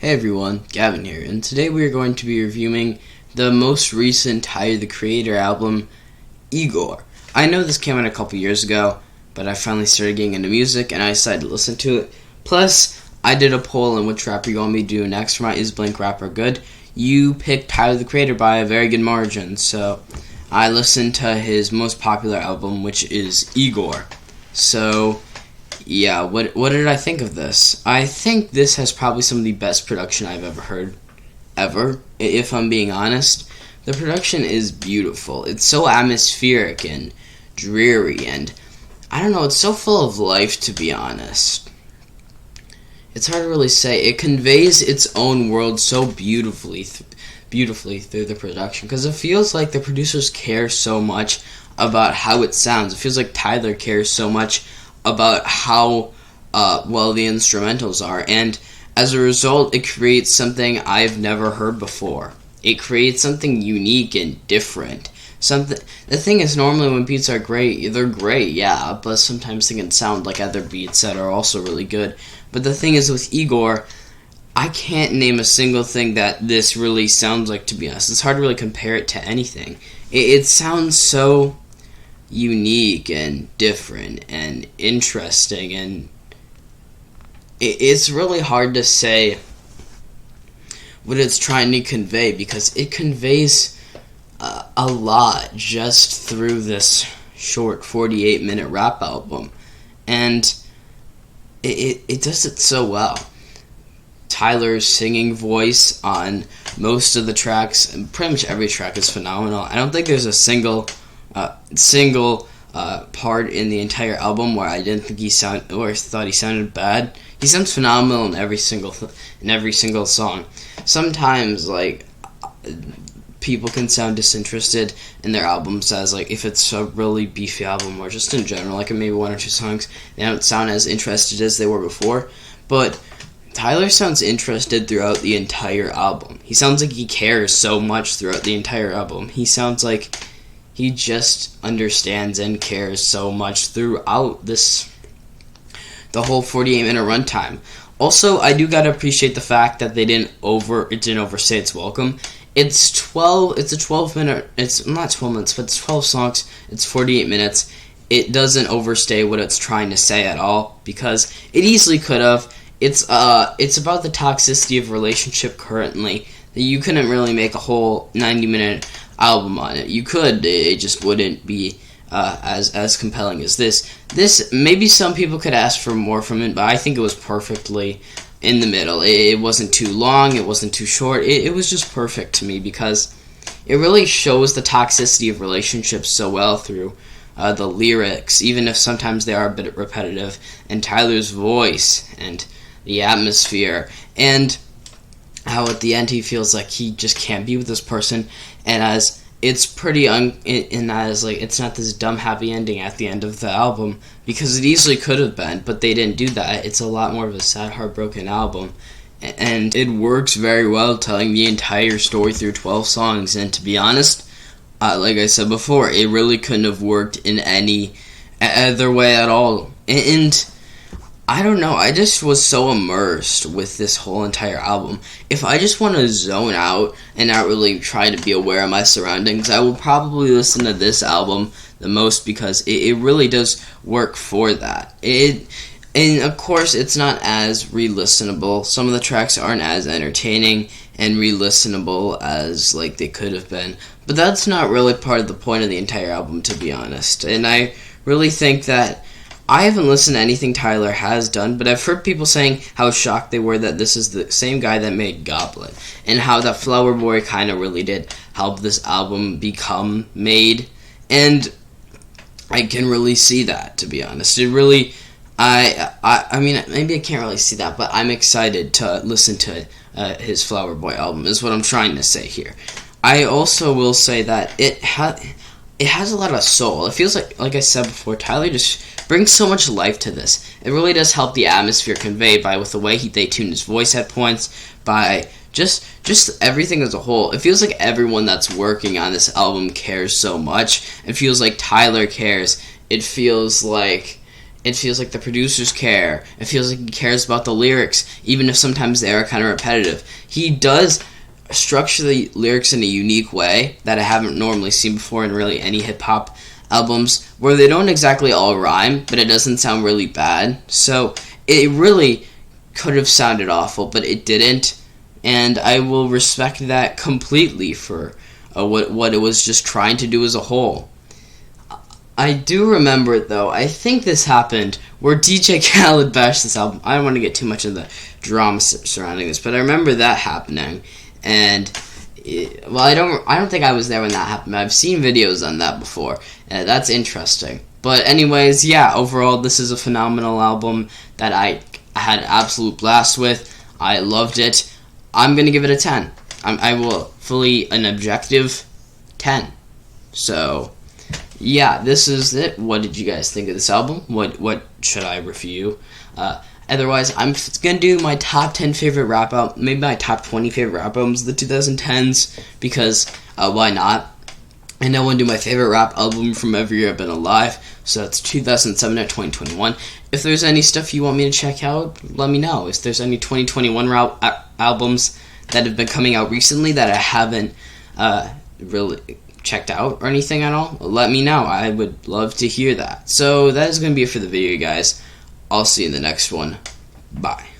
Hey everyone, Gavin here, and today we are going to be reviewing the most recent Tyler the Creator album, Igor. I know this came out a couple years ago, but I finally started getting into music and I decided to listen to it. Plus, I did a poll on which rapper you want me to do next for my Is Blank Rapper Good. You picked Tyler the Creator by a very good margin, so I listened to his most popular album, which is Igor. So yeah, what did I think of this? I think this has probably some of the best production I've ever heard, ever, if I'm being honest. The production is beautiful. It's so atmospheric and dreary, and I don't know, it's so full of life, to be honest. It's hard to really say. It conveys its own world so beautifully through the production, because it feels like the producers care so much about how it sounds. It feels like Tyler cares so much about how well the instrumentals are, and as a result it creates something I've never heard before. It creates something unique and different. The thing is, normally when beats are great, they're great, yeah, but sometimes they can sound like other beats that are also really good. But the thing is, with Igor, I can't name a single thing that this really sounds like, to be honest. It's hard to really compare it to anything. It sounds so unique and different and interesting, and it's really hard to say what it's trying to convey, because it conveys a lot just through this short 48-minute rap album, and it does it so well. Tyler's singing voice on most of the tracks, and pretty much every track, is phenomenal. I don't think there's a single part in the entire album where I didn't think thought he sounded bad. He sounds phenomenal in every single song. Sometimes, people can sound disinterested in their albums, as if it's a really beefy album, or just in general, maybe one or two songs, they don't sound as interested as they were before. But Tyler sounds interested throughout the entire album. He sounds like he cares so much throughout the entire album. He sounds like he just understands and cares so much throughout the whole 48-minute runtime. Also, I do gotta appreciate the fact that it didn't overstay its welcome. It's 12 minutes, it's not 12 minutes, but it's 12 songs, it's 48 minutes. It doesn't overstay what it's trying to say at all, because it easily could have. It's about the toxicity of relationship currently. You couldn't really make a whole 90-minute album on it. You could, it just wouldn't be as compelling as this. Maybe some people could ask for more from it, but I think it was perfectly in the middle. It wasn't too long, it wasn't too short. It was just perfect to me, because it really shows the toxicity of relationships so well through the lyrics, even if sometimes they are a bit repetitive, and Tyler's voice, and the atmosphere, and how at the end he feels like he just can't be with this person, and as it's pretty it's not this dumb happy ending at the end of the album, because it easily could have been, but they didn't do that. It's a lot more of a sad, heartbroken album, and it works very well, telling the entire story through 12 songs. And to be honest, like I said before, it really couldn't have worked in any other way at all. And I don't know, I just was so immersed with this whole entire album. If I just want to zone out and not really try to be aware of my surroundings, I will probably listen to this album the most, because it really does work for that. And of course, it's not as re-listenable. Some of the tracks aren't as entertaining and re-listenable as they could have been. But that's not really part of the point of the entire album, to be honest. And I really think that I haven't listened to anything Tyler has done, but I've heard people saying how shocked they were that this is the same guy that made Goblin, and how that Flower Boy kind of really did help this album become made, and I can really see that, to be honest. It really, I mean, maybe I can't really see that, but I'm excited to listen to his Flower Boy album, is what I'm trying to say here. I also will say that it has a lot of soul. It feels like I said before, Tyler just brings so much life to this. It really does help the atmosphere convey with the way they tune his voice at points, by just everything as a whole. It feels like everyone that's working on this album cares so much. It feels like Tyler cares. It feels like It feels like the producers care. It feels like he cares about the lyrics, even if sometimes they are kind of repetitive. He does structure the lyrics in a unique way that I haven't normally seen before in really any hip-hop albums, where they don't exactly all rhyme, but it doesn't sound really bad. So it really could have sounded awful, but it didn't, and I will respect that completely for what it was just trying to do as a whole. I do remember, though, I think this happened where DJ Khaled bashed this album. I don't want to get too much of the drama surrounding this, but I remember that happening. And I don't think I was there when that happened. I've seen videos on that before. That's interesting. But anyways, yeah, overall, this is a phenomenal album that I had an absolute blast with. I loved it. I'm gonna give it a 10. I will fully an objective 10. So yeah, this is it. What did you guys think of this album? What should I review? Otherwise, I'm going to do my top 10 favorite rap albums, maybe my top 20 favorite rap albums of the 2010s, because why not? And I want to do my favorite rap album from every year I've been alive, so that's 2007 to 2021. If there's any stuff you want me to check out, let me know. If there's any 2021 albums that have been coming out recently that I haven't really checked out or anything at all, let me know. I would love to hear that. So that is going to be it for the video, guys. I'll see you in the next one. Bye.